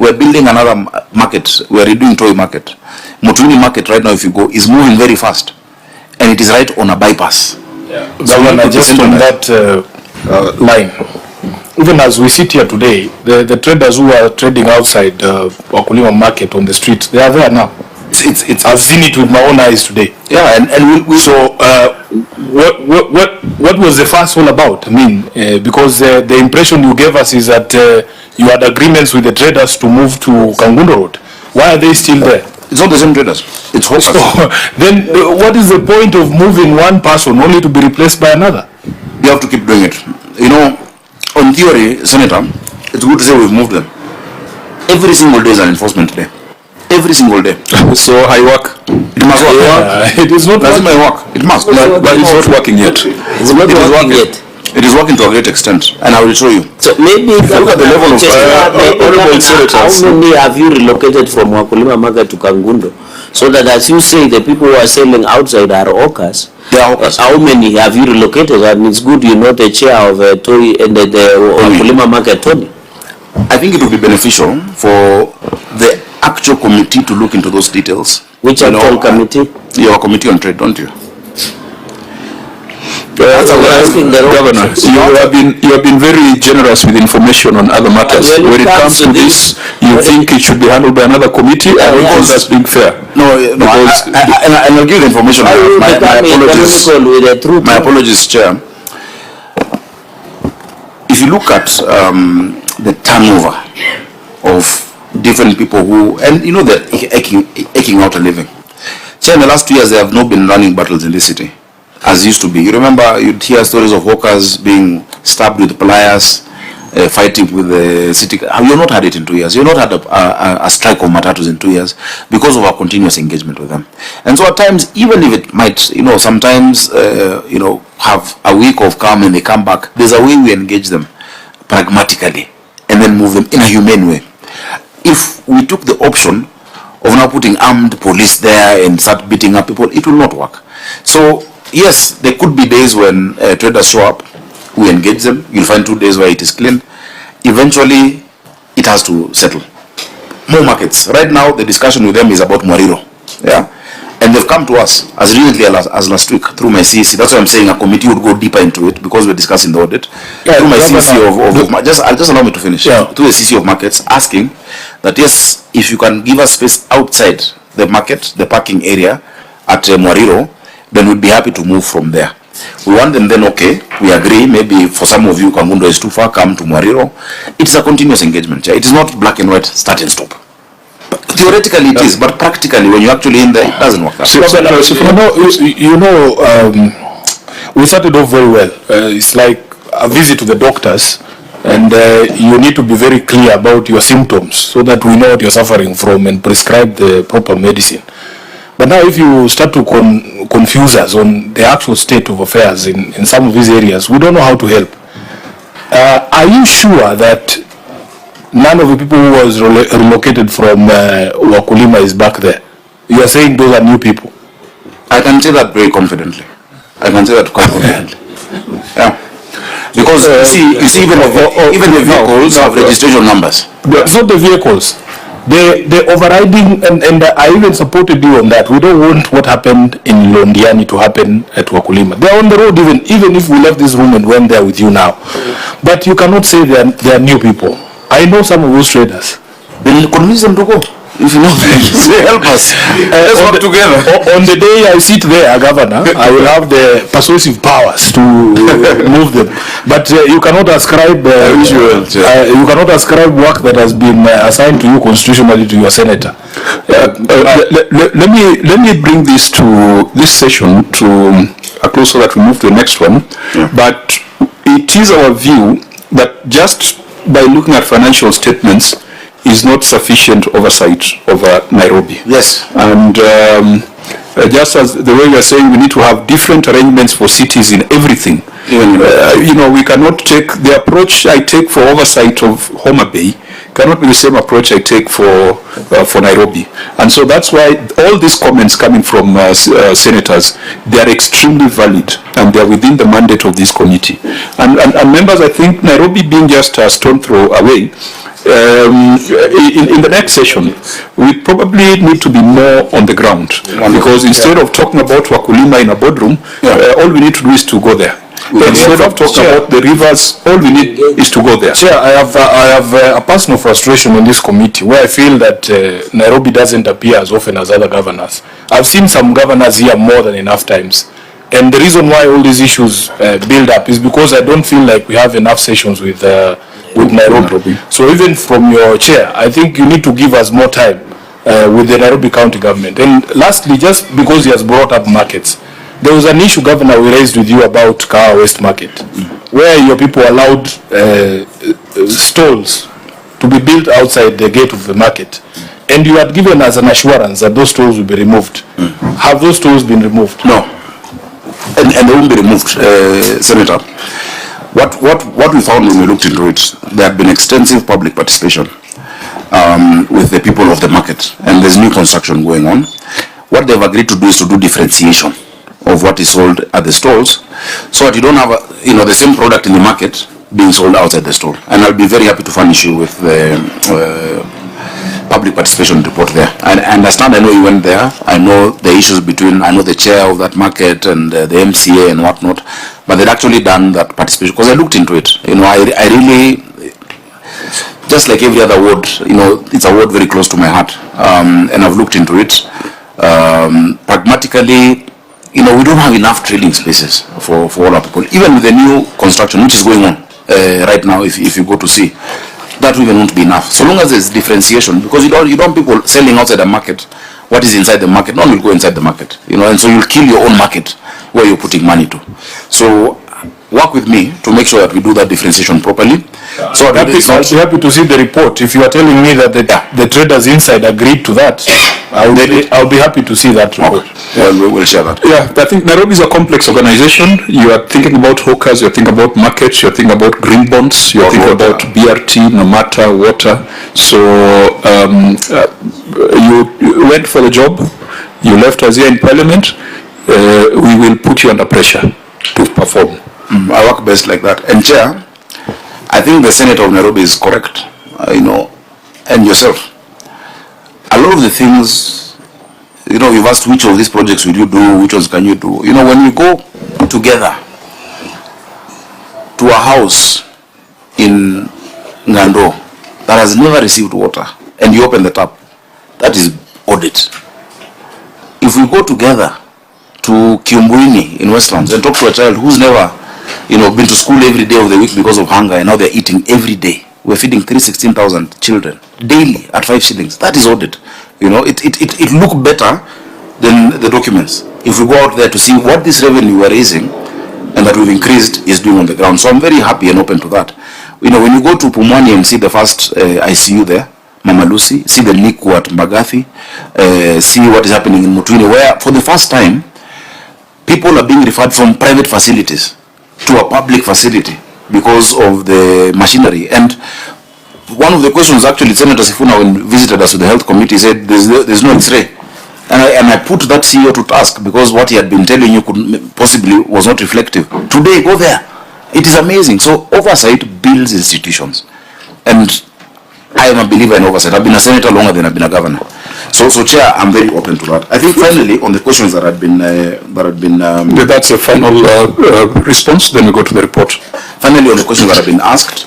We're building another market. We're redoing Toy Market. Mutuni Market right now, if you go, is moving very fast. And it is right on a bypass. Yeah. So just on that line, even as we sit here today, the traders who are trading outside Wakulima Market on the street, they are there now. I've seen it with my own eyes today. Yeah, and so what was the fuss all about? I mean, because the impression you gave us is that you had agreements with the traders to move to Kangundo Road. Why are they still there? It's not the same traders. It's hawkers. So, then what is the point of moving one person only to be replaced by another? You have to keep doing it. You know, on theory, Senator, it's good to say we've moved them. Every single day is an enforcement day. Every single day. So I work. It must work. It is not my work. It must. But it's not working yet. It's not working yet. It is working to a great extent, and I will show you. So maybe look at the level of honorable senators. How many have you relocated from Wakulima Market to Kangundo? So that, as you say, the people who are selling outside are hawkers. They are hawkers. How many have you relocated? And it's good you know the chair of Toy and the Wakulima Market, Tony. I think it would be beneficial for the actual committee to look into those details. Which actual committee? Your committee on trade, don't you? Governor, you have been very generous with information on other matters. When it comes to this, you think it should be handled by another committee, and because that's being fair. No, and I'll give the information. My apologies, Chair. If you look at the turnover of different people who, and you know, they're aching out a living. Chair, in the last 2 years, there have not been running battles in this city as used to be. You remember, you'd hear stories of hawkers being stabbed with pliers, fighting with the city. You've not had it in 2 years. You've not had a strike of matatus in 2 years because of our continuous engagement with them. And so at times, even if it might, you know, sometimes, you know, have a week of calm and they come back, there's a way we engage them pragmatically and then move them in a humane way. If we took the option of now putting armed police there and start beating up people, it will not work. So, yes, there could be days when traders show up, we engage them. You'll find 2 days where it is clean. Eventually, it has to settle. More markets. Right now, the discussion with them is about Mwariro. Yeah? And they've come to us as recently as last week through my CEC. That's why I'm saying a committee would go deeper into it because we're discussing the audit. Yeah, through my CEC just allow me to finish. Yeah. Through the CEC of markets, asking that yes, if you can give us space outside the market, the parking area at Mwariro, then we'd be happy to move from there. We want them then, okay, we agree, maybe for some of you, Kangundo is too far, come to Mwariro. It's a continuous engagement. It is not black and white, start and stop. Theoretically it is, but practically when you're actually in there, it doesn't work that way. We started off very well. It's like a visit to the doctors, and you need to be very clear about your symptoms so that we know what you're suffering from and prescribe the proper medicine. But now if you start to confuse us on the actual state of affairs in some of these areas, we don't know how to help. Are you sure that none of the people who was relocated from Wakulima is back there? You are saying those are new people. I can say that very confidently. Yeah. Because you see even the vehicles have registration numbers. It's not the vehicles. The overriding, and I even supported you on that. We don't want what happened in Londiani to happen at Wakulima. They're on the road even if we left this room and went there with you now. But you cannot say they are new people. I know some of those traders. Then convince them to go. If you know, they help us. Let's work together. On the day I sit there, Governor, I will have the persuasive powers to move them. But you cannot ascribe you cannot ascribe work that has been assigned to you constitutionally to your senator. Let me bring this session to a close so that we move to the next one. Yeah. But it is our view that just by looking at financial statements is not sufficient oversight over Nairobi. Yes. And just as the way we are saying, we need to have different arrangements for cities in everything. You know, we cannot take the approach I take for oversight of Homa Bay cannot be the same approach I take for Nairobi. And so that's why all these comments coming from senators, they are extremely valid and they are within the mandate of this committee. And members, I think Nairobi being just a stone throw away, in the next session, we probably need to be more on the ground, because instead of talking about wakulima in a boardroom, all we need to do is to go there. Instead of talking about the rivers, all we need is to go there. Chair, I have a personal frustration in this committee where I feel that Nairobi doesn't appear as often as other governors. I've seen some governors here more than enough times. And the reason why all these issues build up is because I don't feel like we have enough sessions with Nairobi. So even from your chair, I think you need to give us more time with the Nairobi County government. And lastly, just because he has brought up markets, there was an issue, Governor, we raised with you about Kawa West Market, where your people allowed stalls to be built outside the gate of the market. And you had given us an assurance that those stalls will be removed. Have those stalls been removed? No. And they won't be removed, Senator. What we found when we looked into it, there had been extensive public participation with the people of the market, and there's new construction going on. What they've agreed to do is to do differentiation of what is sold at the stalls, so that you don't have the same product in the market being sold outside the store. And I'll be very happy to furnish you with the public participation report there. I understand, I know you went there, I know the issues between, I know the chair of that market and the MCA and whatnot, but they'd actually done that participation, because I looked into it. I really, just like every other ward, it's a ward very close to my heart, and I've looked into it. Pragmatically, we don't have enough trading spaces for all our people, even with the new construction which is going on right now. If you go to see, that even won't be enough. So long as there's differentiation, because you don't people selling outside the market what is inside the market. No one will go inside the market, and so you'll kill your own market where you're putting money to. So work with me to make sure that we do that differentiation properly. So I'll be happy to see the report. If you are telling me that the traders inside agreed to that, I'll be happy to see that report. Okay. Well, we'll share that. Yeah, I think Nairobi is a complex organization. You are thinking about hawkers, you're thinking about markets, you're thinking about green bonds, you're thinking about BRT, no matter water. So you went for the job, you left us here in Parliament. We will put you under pressure to perform. I work best like that. And Chair, I think the Senator of Nairobi is correct, and yourself. A lot of the things, you've asked which of these projects will you do, which ones can you do. When you go together to a house in Ngando that has never received water, and you open the tap, that is audit. If we go together to Kiumbuini in Westlands and talk to a child who's never been to school every day of the week because of hunger, and now they're eating every day. We're feeding 316,000 children daily at 5 shillings. That is audit. It look better than the documents. If we go out there to see what this revenue we're raising and that we've increased is doing on the ground. So I'm very happy and open to that. When you go to Pumwani and see the first ICU there, Mama Lucy, see the NICU at Mbagathi, see what is happening in Mutwini, where for the first time, people are being referred from private facilities to a public facility because of the machinery. And one of the questions actually Senator Sifuna, when visited us with the health committee, said there's no X-ray. And I put that CEO to task because what he had been telling you could possibly was not reflective. Today, go there. It is amazing. So oversight builds institutions. And I am a believer in oversight. I've been a senator longer than I've been a governor. So Chair, I'm very open to that. I think finally, on the questions that had been that's a final response. Then we go to the report. Finally, on the questions that have been asked,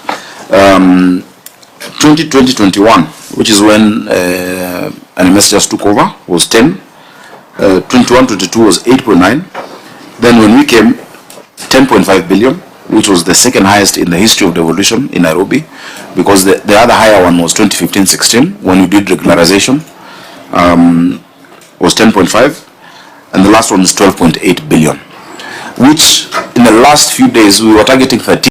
2021, which is when NMS just took over, was 10. 21-22 was 8.9. Then when we came, 10.5 billion, which was the second highest in the history of devolution in Nairobi, because the other higher one was 2015-16 when we did regularization. Was 10.5, and the last one is 12.8 billion, which in the last few days we were targeting 13.